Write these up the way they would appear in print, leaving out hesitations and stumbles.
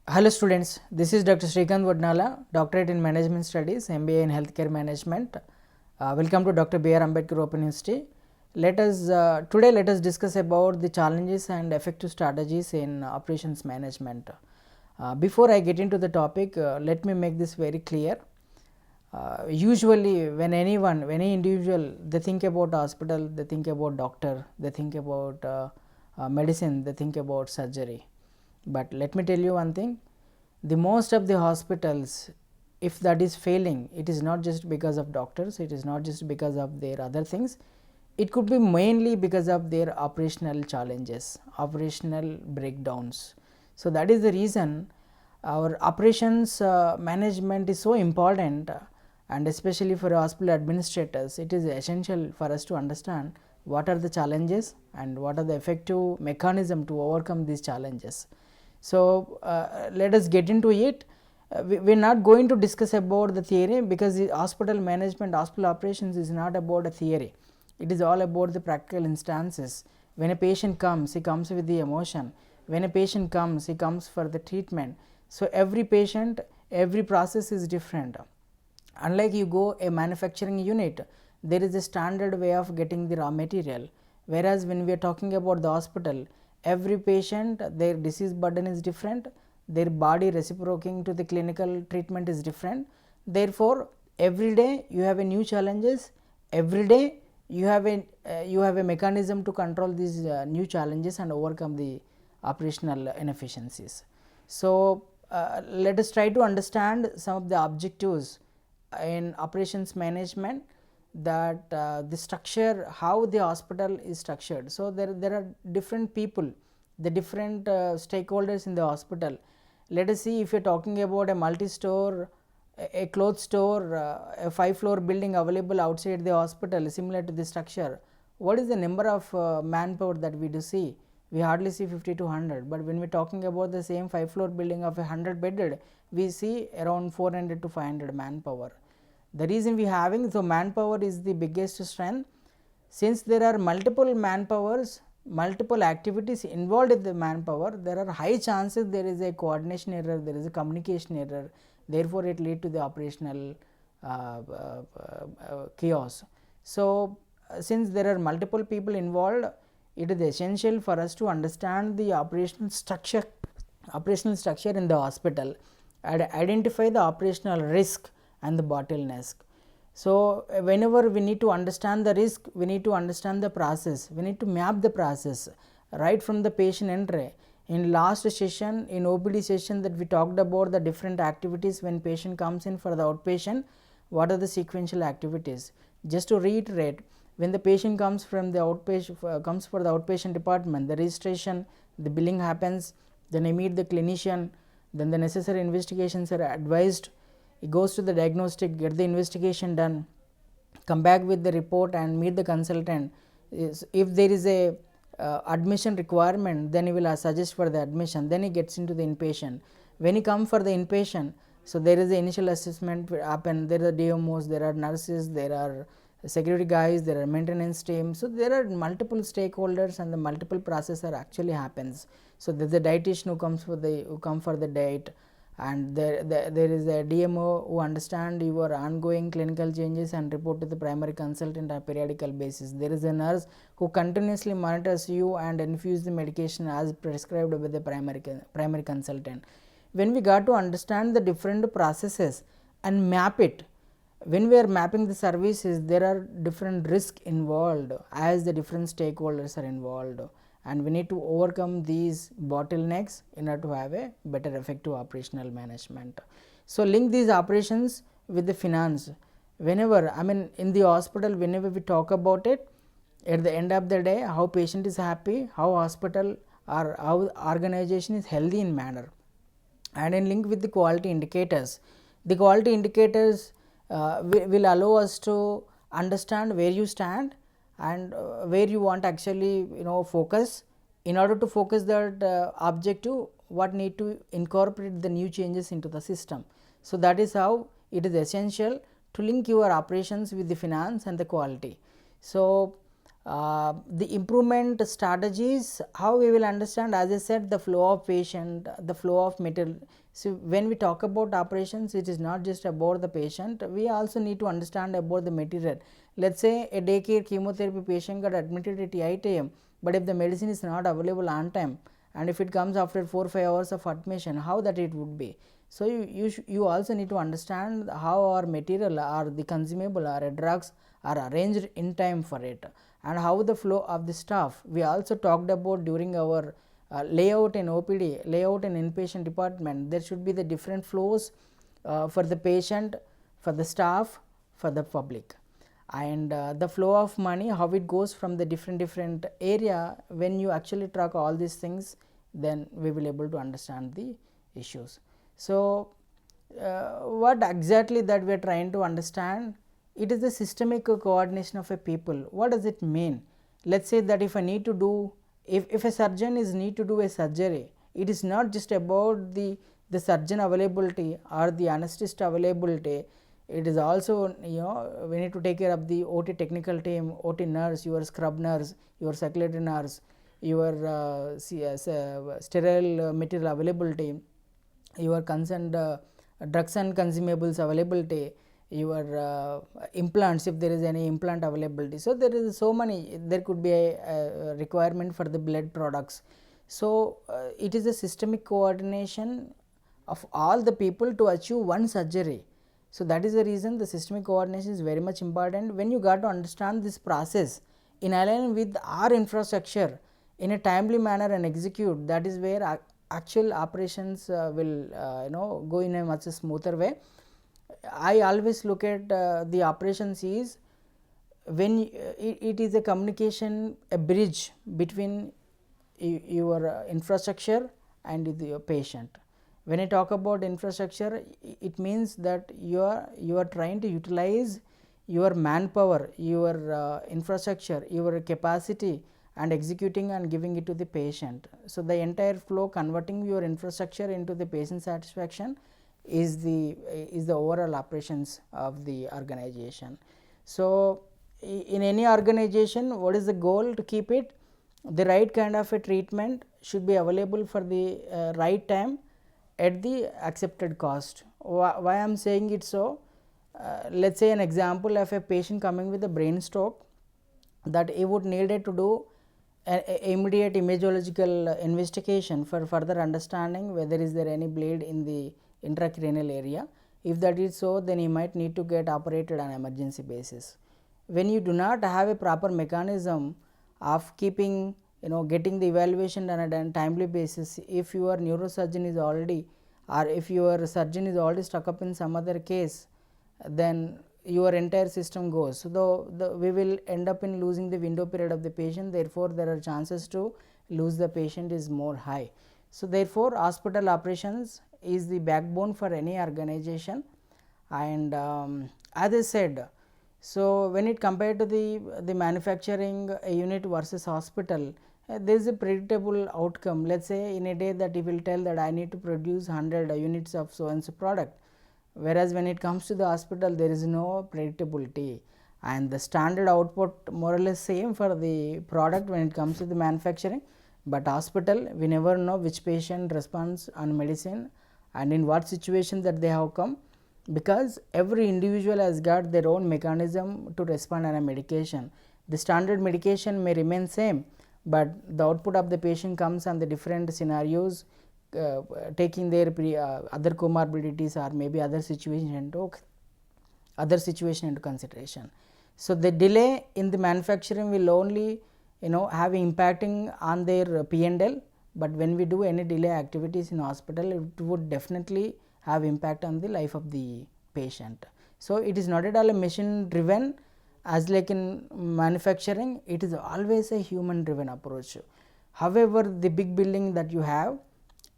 Hello students, this is Dr. Srikanth Vadnala, Doctorate in Management Studies, MBA in Healthcare Management. Welcome to Dr. B.R. Ambedkar Open University. Today let us discuss about the challenges and effective strategies in operations management. Before I get into the topic, let me make this very clear. Usually when any individual, they think about hospital, they think about doctor, they think about medicine, they think about surgery. But let me tell you one thing, the most of the hospitals, if that is failing, it is not just because of doctors, it is not just because of their other things, it could be mainly because of their operational challenges, operational breakdowns. So that is the reason our operations management is so important, and especially for hospital administrators, it is essential for us to understand what are the challenges and what are the effective mechanism to overcome these challenges. So let us get into it. We are not going to discuss about the theory, because the hospital management, hospital operations is not about a theory. It is all about the practical instances. When a patient comes, he comes with the emotion. When a patient comes, he comes for the treatment. So every patient, every process is different. Unlike you go a manufacturing unit, there is a standard way of getting the raw material, whereas when we are talking about the hospital, every patient, their disease burden is different, their body reciprocating to the clinical treatment is different. Therefore every day you have a new challenges, every day you have a mechanism to control these new challenges and overcome the operational inefficiencies. So let us try to understand some of the objectives in operations management, that the structure, how the hospital is structured. So there are different people, the different stakeholders in the hospital. Let us see, if you are talking about a multi-store, a clothes store, a 5-floor building available outside the hospital, similar to the structure, what is the number of manpower that we do see? We hardly see 50 to 100, but when we are talking about the same 5-floor building of 100 bedded, we see around 400 to 500 manpower. The reason we having, so manpower is the biggest strength. Since there are multiple manpowers, multiple activities involved in the manpower, there are high chances there is a coordination error, there is a communication error, therefore it lead to the operational chaos. So since there are multiple people involved, it is essential for us to understand the operational structure in the hospital and identify the operational risk and the bottlenecks. So whenever we need to understand the risk, we need to understand the process, we need to map the process right from the patient entry. In last session, in OPD session, that we talked about the different activities when patient comes in for the outpatient, what are the sequential activities. Just to reiterate, when the patient comes from the outpatient, comes for the outpatient department, the registration, the billing happens, then I meet the clinician, then the necessary investigations are advised, he goes to the diagnostic, get the investigation done, come back with the report and meet the consultant. If there is a admission requirement, then he will suggest for the admission, then he gets into the inpatient. When he comes for the inpatient, so there is the initial assessment happen, there are DMOs, there are nurses, there are security guys, there are maintenance team. So there are multiple stakeholders and the multiple processor actually happens. So there is a dietitian who comes for the diet, and there is a DMO who understand your ongoing clinical changes and report to the primary consultant on a periodical basis. There is a nurse who continuously monitors you and infuse the medication as prescribed by the primary consultant. When we got to understand the different processes and map it, when we are mapping the services, there are different risks involved as the different stakeholders are involved, and we need to overcome these bottlenecks in order to have a better effective operational management. So link these operations with the finance. Whenever, I mean, in the hospital, whenever we talk about it, at the end of the day, how patient is happy, how hospital or how organization is healthy in manner. And in link with the quality indicators, the quality indicators will allow us to understand where you stand and where you want actually focus. In order to focus that objective, what need to incorporate the new changes into the system. So that is how it is essential to link your operations with the finance and the quality. So The improvement strategies, how we will understand, as I said, the flow of patient, the flow of material. So, when we talk about operations, it is not just about the patient, we also need to understand about the material. Let us say a daycare chemotherapy patient got admitted at 8 am, but if the medicine is not available on time, and if it comes after 4 or 5 hours of admission, how that it would be. So, you also need to understand how our material or the consumable or drugs are arranged in time for it, and how the flow of the staff. We also talked about during our layout in OPD, layout in inpatient department, there should be the different flows for the patient, for the staff, for the public, and the flow of money, how it goes from the different area. When you actually track all these things, then we will able to understand the issues. So, what exactly that we are trying to understand? It is the systemic coordination of a people. What does it mean? Let us say that if I need to do, if a surgeon is need to do a surgery, it is not just about the surgeon availability or the anesthetist availability. It is also, we need to take care of the OT technical team, OT nurse, your scrub nurse, your circulatory nurse, your sterile material availability, your concerned drugs and consumables availability, your implants, if there is any implant availability. So, there is so many, there could be a requirement for the blood products. So, it is a systemic coordination of all the people to achieve one surgery. So, that is the reason the systemic coordination is very much important. When you got to understand this process in alignment with our infrastructure in a timely manner and execute, that is where actual operations will go in a much smoother way. I always look at the operations is when it is a communication, a bridge between your infrastructure and your patient. When I talk about infrastructure, it means that you are trying to utilize your manpower, your infrastructure, your capacity, and executing and giving it to the patient. So, the entire flow, converting your infrastructure into the patient satisfaction, is the overall operations of the organization. So, in any organization, what is the goal to keep it? The right kind of a treatment should be available for the right time at the accepted cost. Why I am saying it so? Let us say an example of a patient coming with a brain stroke, that he would needed to do immediate immunological investigation for further understanding whether is there any bleed in the intracranial area. If that is so, then he might need to get operated on emergency basis. When you do not have a proper mechanism of keeping, getting the evaluation done on a timely basis, if your neurosurgeon is already, or if your surgeon is already stuck up in some other case, then your entire system goes. So, we will end up in losing the window period of the patient. Therefore, there are chances to lose the patient is more high. So, therefore, hospital operations is the backbone for any organization, and as I said, so when it compared to the manufacturing unit versus hospital, there is a predictable outcome. Let us say in a day that you will tell that I need to produce 100 units of so and so product, whereas when it comes to the hospital, there is no predictability, and the standard output more or less same for the product when it comes to the manufacturing, but hospital we never know which patient responds on medicine and in what situation that they have come, because every individual has got their own mechanism to respond on a medication. The standard medication may remain same, but the output of the patient comes on the different scenarios, taking their other comorbidities or maybe other situation into consideration. So, the delay in the manufacturing will only have impacting on their P&L, but when we do any delay activities in hospital, it would definitely have impact on the life of the patient. So, it is not at all a machine driven as like in manufacturing, it is always a human driven approach. However, the big building that you have,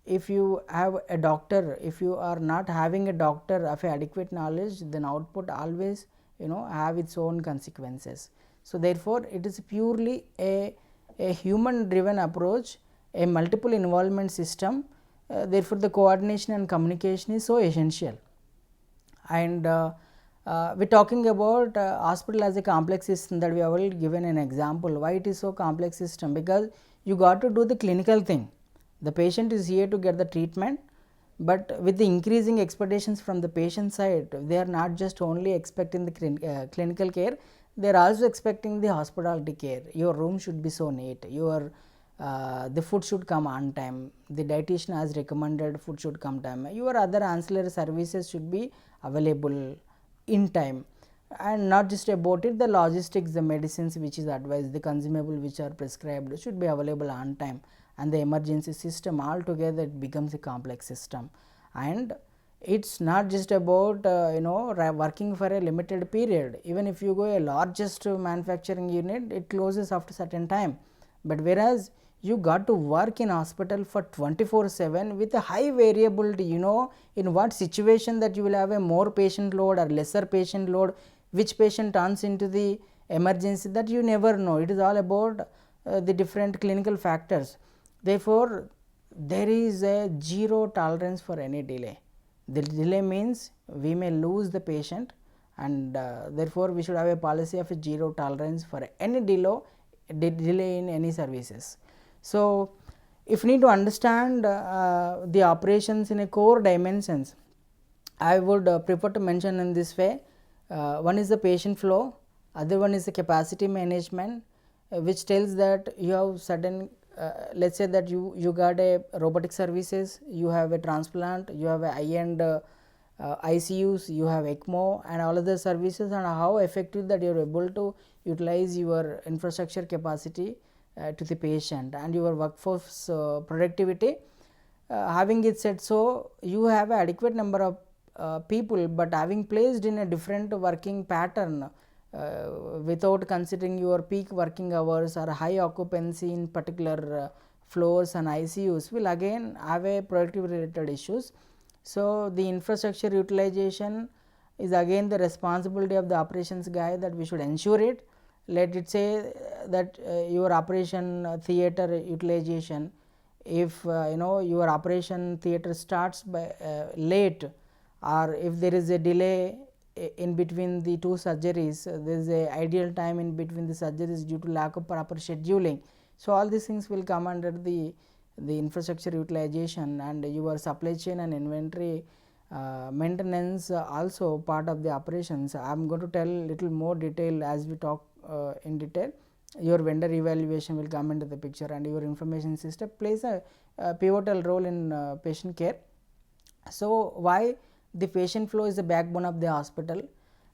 if you have a doctor, if you are not having a doctor of adequate knowledge, then output always have its own consequences. So, therefore, it is purely a human driven approach, a multiple involvement system. Therefore, the coordination and communication is so essential, and we're talking about hospital as a complex system, that we have already given an example. Why it is so complex system? Because you got to do the clinical thing. The patient is here to get the treatment, but with the increasing expectations from the patient side, they are not just only expecting the clinical care, they are also expecting the hospitality care. Your room should be so neat, your the food should come on time, the dietitian has recommended food should come time, your other ancillary services should be available in time. And not just about it, the logistics, the medicines which is advised, the consumable which are prescribed should be available on time, and the emergency system altogether it becomes a complex system. And it's not just about working for a limited period. Even if you go a largest manufacturing unit, it closes after certain time, but whereas you got to work in hospital for 24/7 with a high variability, in what situation that you will have a more patient load or lesser patient load, which patient turns into the emergency, that you never know. It is all about the different clinical factors. Therefore, there is a zero tolerance for any delay. The delay means we may lose the patient, and therefore, we should have a policy of a zero tolerance for any delay in any services. So, if you need to understand the operations in a core dimensions, I would prefer to mention in this way. One is the patient flow, other one is the capacity management, which tells that you have certain let us say that you got a robotic services, you have a transplant, you have a high-end ICUs, you have ECMO and all other services, and how effective that you are able to utilize your infrastructure capacity to the patient and your workforce productivity. Having it said, so you have an adequate number of people, but having placed in a different working pattern without considering your peak working hours or high occupancy in particular floors and ICUs will again have a productivity related issues. So, the infrastructure utilization is again the responsibility of the operations guy, that we should ensure it. Let it say that your operation theater utilization, if your operation theater starts by late, or if there is a delay in between the two surgeries, there is a ideal time in between the surgeries due to lack of proper scheduling. So, all these things will come under the infrastructure utilization, and your supply chain and inventory maintenance also part of the operations. I am going to tell little more detail as we talk in detail. Your vendor evaluation will come into the picture, and your information system plays a pivotal role in patient care. So, why the patient flow is the backbone of the hospital,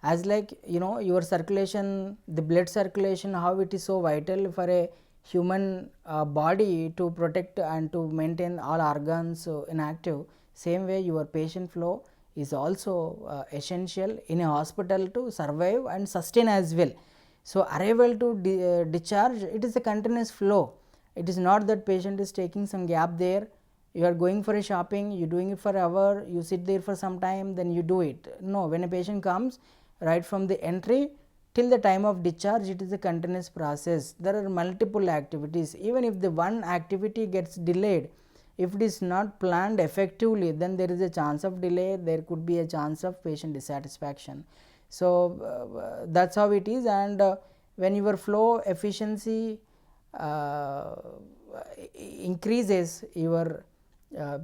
as like your circulation, the blood circulation, how it is so vital for a human body to protect and to maintain all organs inactive. Same way your patient flow is also essential in a hospital to survive and sustain as well. So, arrival to discharge, it is a continuous flow. It is not that patient is taking some gap there, you are going for a shopping, you are doing it for an hour, you sit there for some time, then you do it. No, when a patient comes, right from the entry till the time of discharge, it is a continuous process. There are multiple activities. Even if the one activity gets delayed, if it is not planned effectively, then there is a chance of delay, there could be a chance of patient dissatisfaction. So, that is how it is. And when your flow efficiency increases, your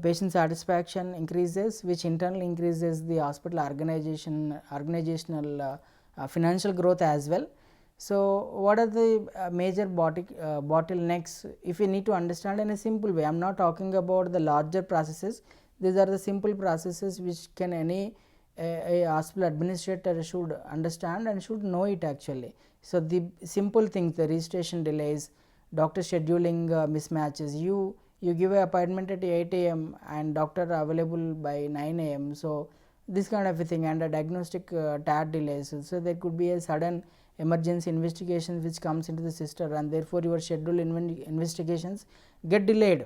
patient satisfaction increases, which in turn increases the hospital organizational financial growth as well. So, what are the major bottlenecks? If you need to understand in a simple way, I am not talking about the larger processes, these are the simple processes which can any a hospital administrator should understand and should know it actually. So, the simple things, the registration delays, doctor scheduling mismatches, you give an appointment at 8 a.m. and doctor available by 9 a.m. So, this kind of a thing, and a diagnostic TAT delays. So, there could be a sudden emergency investigation which comes into the system, and therefore, your scheduled investigations get delayed.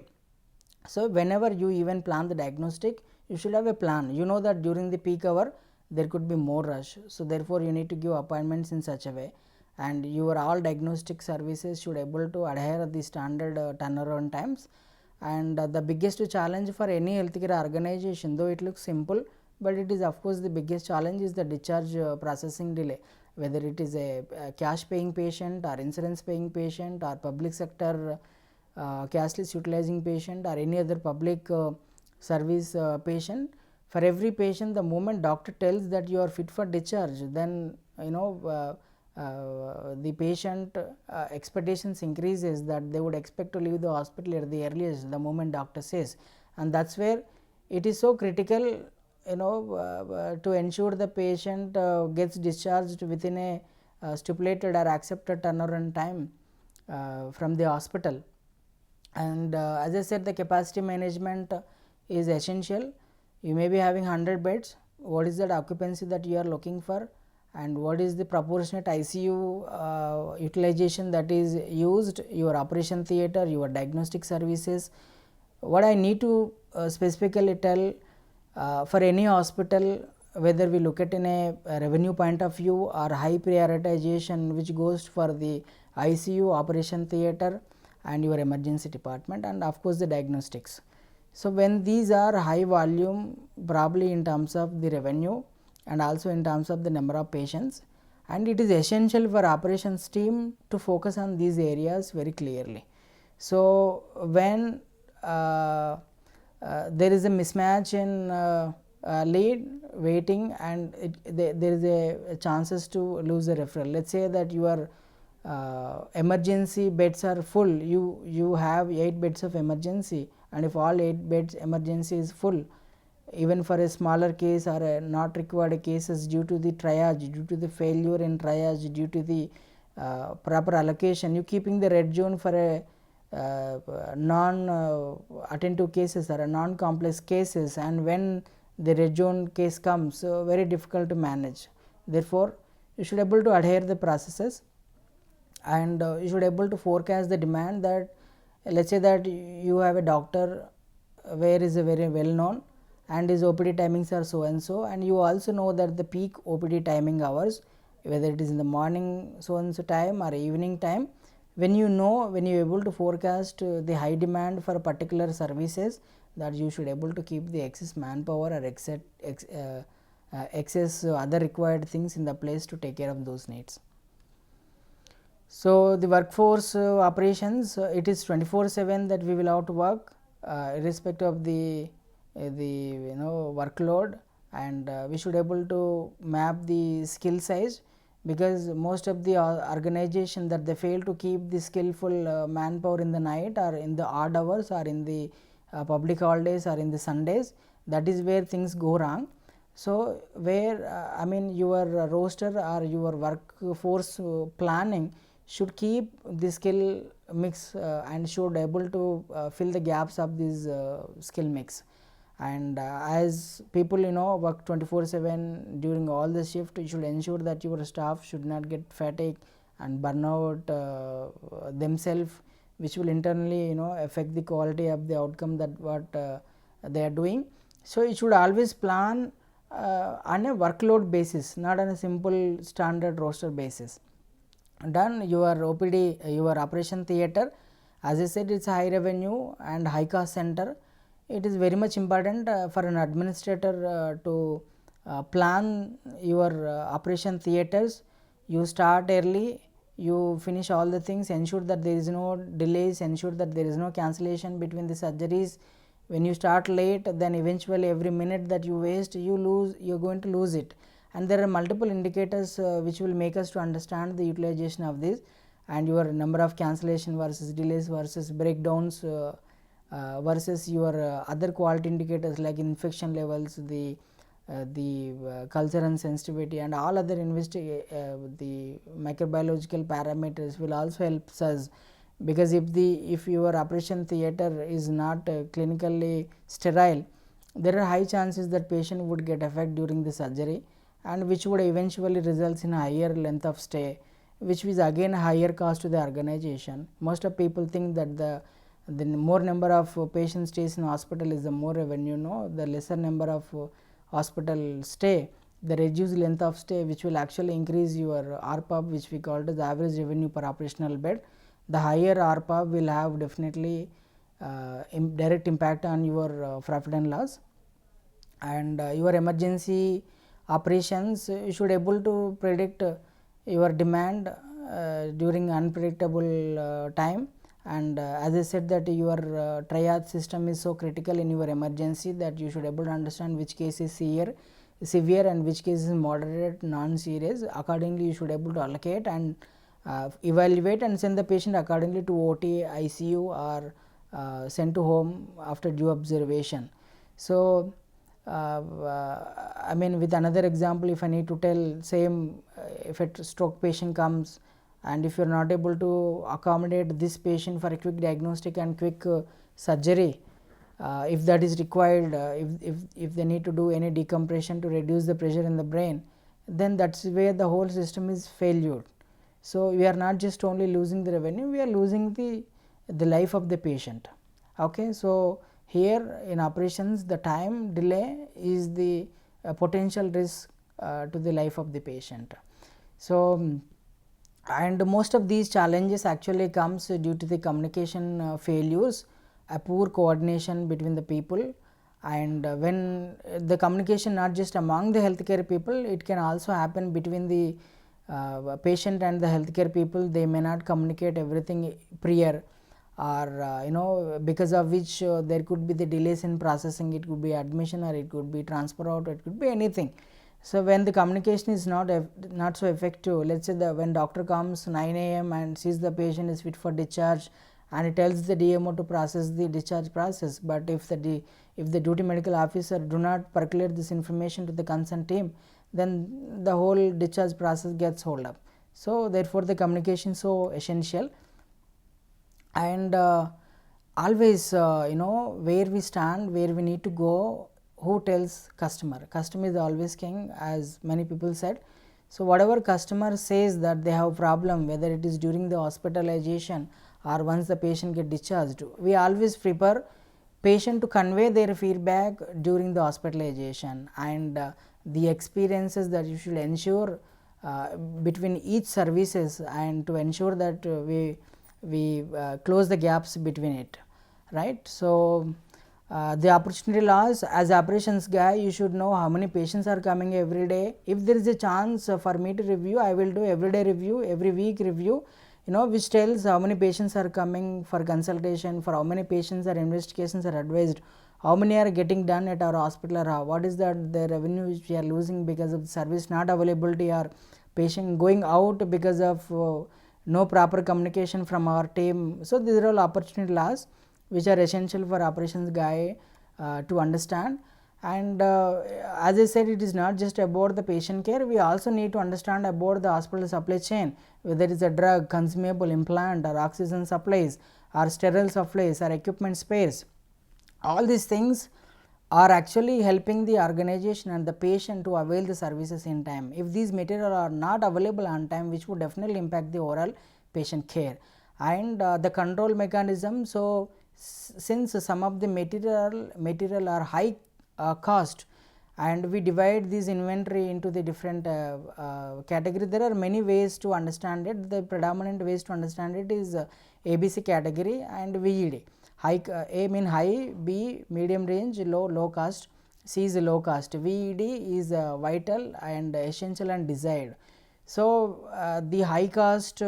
So, whenever you even plan the diagnostic, you should have a plan. You know that during the peak hour there could be more rush. So, therefore, you need to give appointments in such a way, and your all diagnostic services should able to adhere the standard turnaround times. And the biggest challenge for any healthcare organization, though it looks simple, but it is of course the biggest challenge is the discharge processing delay, whether it is a cash paying patient or insurance paying patient or public sector cashless utilizing patient or any other public service patient. For every patient, the moment doctor tells that you are fit for discharge, then the patient expectations increases that they would expect to leave the hospital at the earliest the moment doctor says, and that is where it is so critical to ensure the patient gets discharged within a stipulated or accepted turnaround time from the hospital. And as I said, the capacity management is essential. You may be having 100 beds, what is that occupancy that you are looking for, and what is the proportionate ICU utilization that is used, your operation theatre, your diagnostic services. What I need to specifically tell for any hospital, whether we look at in a revenue point of view or high prioritization which goes for the ICU, operation theatre and your emergency department, and of course the diagnostics. So, when these are high volume, probably in terms of the revenue and also in terms of the number of patients, and it is essential for operations team to focus on these areas very clearly. So, when there is a mismatch in lead waiting and there is a chances to lose a referral. Let us say that your emergency beds are full, you have 8 beds of emergency, and if all 8 beds emergency is full, even for a smaller case or a not required cases due to the triage, due to the failure in triage, due to the proper allocation, you keeping the red zone for a non attentive cases or a non complex cases, and when the red zone case comes, very difficult to manage. Therefore, you should able to adhere the processes, and you should able to forecast the demand. That let us say that you have a doctor where is a very well known and his OPD timings are so and so, and you also know that the peak OPD timing hours, whether it is in the morning so and so time or evening time, when you know, when you are able to forecast the high demand for particular services, that you should able to keep the excess manpower or excess other required things in the place to take care of those needs. So, the workforce operations, it is 24/7 that we will have to work irrespective of the workload, and we should able to map the skill size, because most of the organization that they fail to keep the skillful manpower in the night or in the odd hours or in the public holidays or in the Sundays, that is where things go wrong. So, where I mean your roster or your workforce planning should keep the skill mix and should able to fill the gaps of this skill mix. And as people work 24/7 during all the shift, you should ensure that your staff should not get fatigue and burn out themselves, which will internally affect the quality of the outcome that what they are doing. So, you should always plan on a workload basis, not on a simple standard roster basis. Done your OPD, your operation theatre, as I said, it is high revenue and high cost center. It is very much important for an administrator to plan your operation theatres. You start early, you finish all the things, ensure that there is no delays, ensure that there is no cancellation between the surgeries. When you start late, then eventually every minute that you waste, you are going to lose it. And there are multiple indicators which will make us to understand the utilization of this, and your number of cancellation versus delays versus breakdowns versus your other quality indicators like infection levels, the culture and sensitivity, and all other the microbiological parameters will also help us, because if your operation theatre is not clinically sterile, there are high chances that patient would get affected during the surgery, and which would eventually results in a higher length of stay, which is again a higher cost to the organization. Most of people think that the more number of patient stays in hospital is the more revenue. The lesser number of hospital stay, the reduced length of stay, which will actually increase your RPOB, which we call as average revenue per operational bed. The higher RPOB will have definitely direct impact on your profit and loss. and your emergency operations, you should able to predict your demand during unpredictable time. And as I said that your triage system is so critical in your emergency that you should able to understand which case is severe and which case is moderate, non-serious. Accordingly you should able to allocate and evaluate and send the patient accordingly to OT, ICU, or sent to home after due observation. So I mean, with another example, if I need to tell, same if a stroke patient comes and if you are not able to accommodate this patient for a quick diagnostic and quick surgery, if that is required, if they need to do any decompression to reduce the pressure in the brain, then that's where the whole system is failure. So we are not just only losing the revenue, we are losing the life of the patient. Okay, so here in operations the time delay is the potential risk to the life of the patient. So and most of these challenges actually comes due to the communication failures, a poor coordination between the people, and when the communication not just among the healthcare people, it can also happen between the patient and the healthcare people. They may not communicate everything prior, or because of which there could be the delays in processing. It could be admission, or it could be transfer out, it could be anything. So when the communication is not so effective, let's say that when doctor comes 9 a.m. and sees the patient is fit for discharge, and it tells the DMO to process the discharge process, but if the duty medical officer do not percolate this information to the concerned team, then the whole discharge process gets hold up. So therefore the communication is so essential. And always where we stand, where we need to go, who tells customer? Customer is always king, as many people said. So whatever customer says that they have problem, whether it is during the hospitalization or once the patient get discharged, we always prefer patient to convey their feedback during the hospitalization, and the experiences that you should ensure between each services, and to ensure that we close the gaps between it, right. So the opportunity loss, as operations guy, you should know how many patients are coming every day. If there is a chance for me to review, I will do everyday review, every week review, which tells how many patients are coming for consultation, for how many patients are investigations are advised, how many are getting done at our hospital, or what is the revenue which we are losing because of the service not availability, or patient going out because of no proper communication from our team. So these are all opportunity loss which are essential for operations guy to understand. And as I said, it is not just about the patient care, we also need to understand about the hospital supply chain, whether it is a drug, consumable, implant, or oxygen supplies, or sterile supplies, or equipment spares. All these things are actually helping the organization and the patient to avail the services in time. If these materials are not available on time, which would definitely impact the overall patient care. And the control mechanism, so since some of the material are high cost, and we divide this inventory into the different category, there are many ways to understand it. The predominant ways to understand it is ABC category and VED. High, A mean high, B medium range, low cost, C is low cost, VED is vital and essential and desired. So the high cost,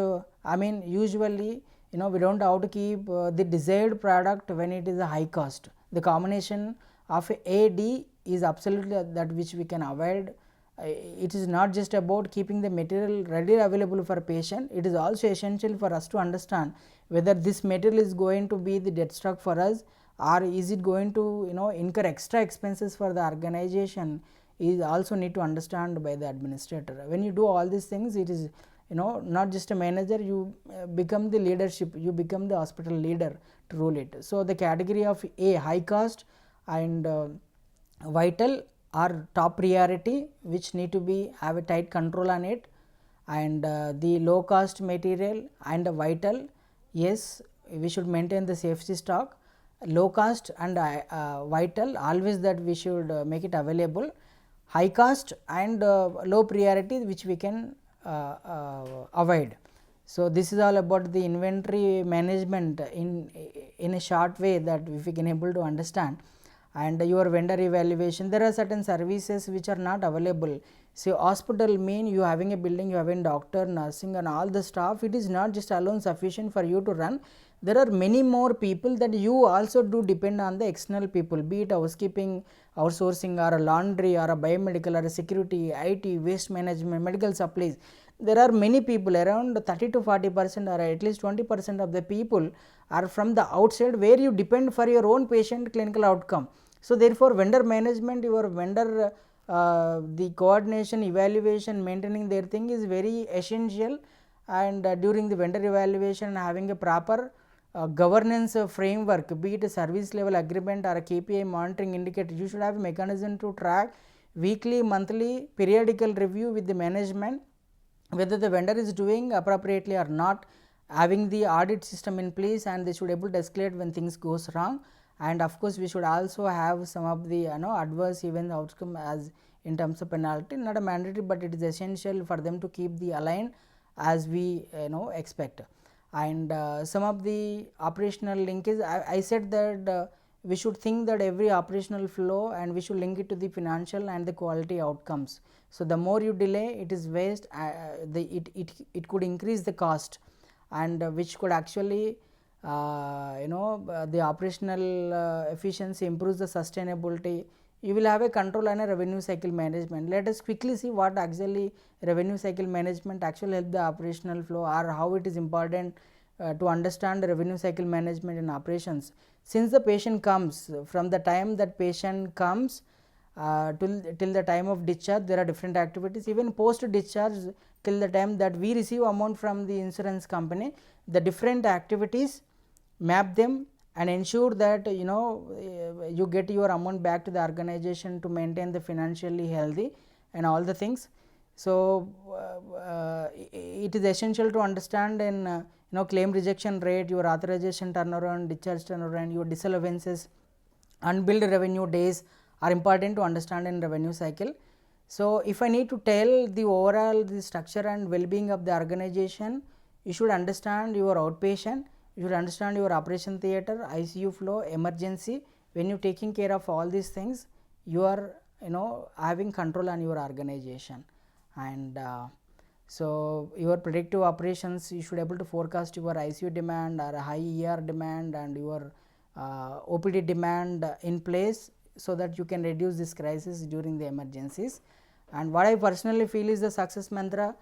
I mean usually we don't have to keep the desired product when it is a high cost. The combination of A, D is absolutely that which we can avoid. It is not just about keeping the material readily available for patient, it is also essential for us to understand whether this material is going to be the dead stock for us, or is it going to incur extra expenses for the organization, is also need to understand by the administrator. When you do all these things, it is not just a manager, you become the leadership, you become the hospital leader to rule it. So the category of A, high cost and vital, are top priority, which need to be have a tight control on it. And the low cost material and vital, yes, we should maintain the safety stock. Low cost and vital, always that we should make it available. High cost and low priority, which we can avoid. So this is all about the inventory management in a short way, that if we can able to understand. and your vendor evaluation. There are certain services which are not available. So hospital mean you having a building, you having doctor, nursing and all the staff. It is not just alone sufficient for you to run. There are many more people that you also do depend on the external people, be it housekeeping, outsourcing, or a laundry, or a biomedical, or a security, IT, waste management, medical supplies. There are many people, around 30 to 40% or at least 20% of the people are from the outside, where you depend for your own patient clinical outcome. So therefore vendor management, your vendor the coordination, evaluation, maintaining their thing is very essential. And during the vendor evaluation, having a proper governance framework, be it a service level agreement or a KPI monitoring indicator, you should have a mechanism to track weekly, monthly, periodical review with the management whether the vendor is doing appropriately or not, having the audit system in place, and they should able to escalate when things goes wrong. And of course we should also have some of the adverse event outcome as in terms of penalty, not a mandatory, but it is essential for them to keep the aligned as we expect. And some of the operational linkage, I said that we should think that every operational flow and we should link it to the financial and the quality outcomes. So the more you delay, it is waste, it could increase the cost, and which could actually the operational efficiency improves the sustainability. You will have a control and a revenue cycle management. Let us quickly see what actually revenue cycle management actually help the operational flow, or how it is important to understand the revenue cycle management in operations. Since the patient comes, from the time that patient comes till the time of discharge, there are different activities. Even post discharge, till the time that we receive amount from the insurance company, the different activities, map them and ensure that you get your amount back to the organization to maintain the financially healthy and all the things. So it is essential to understand in claim rejection rate, your authorization turnaround, discharge turnaround, your disallowances, unbilled revenue days are important to understand in revenue cycle. So if I need to tell the overall the structure and well-being of the organization, you should understand your outpatient, you should understand your operation theater, ICU flow, emergency. When you taking care of all these things, you are having control on your organization. And so your predictive operations, you should able to forecast your ICU demand or high ER demand and your OPD demand in place, so that you can reduce this crisis during the emergencies. And what I personally feel is the success mantra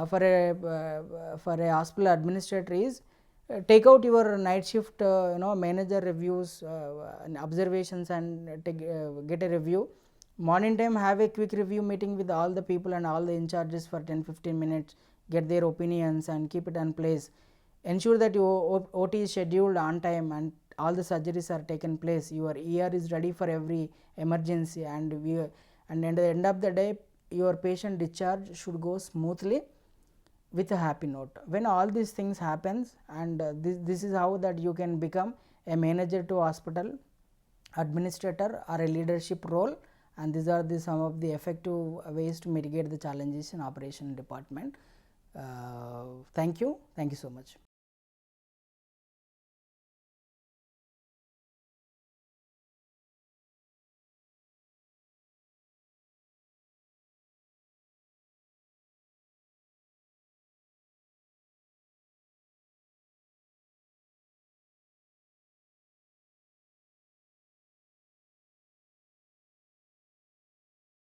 for a hospital administrator is take out your night shift manager reviews and observations, and get a review. Morning time, have a quick review meeting with all the people and all the in charges for 10-15 minutes, get their opinions and keep it in place. Ensure that your OT is scheduled on time and all the surgeries are taken place, your ER is ready for every emergency, and at the end of the day your patient discharge should go smoothly with a happy note. When all these things happens, and this is how that you can become a manager to hospital administrator or a leadership role. And these are some of the effective ways to mitigate the challenges in operation department. Thank you so much.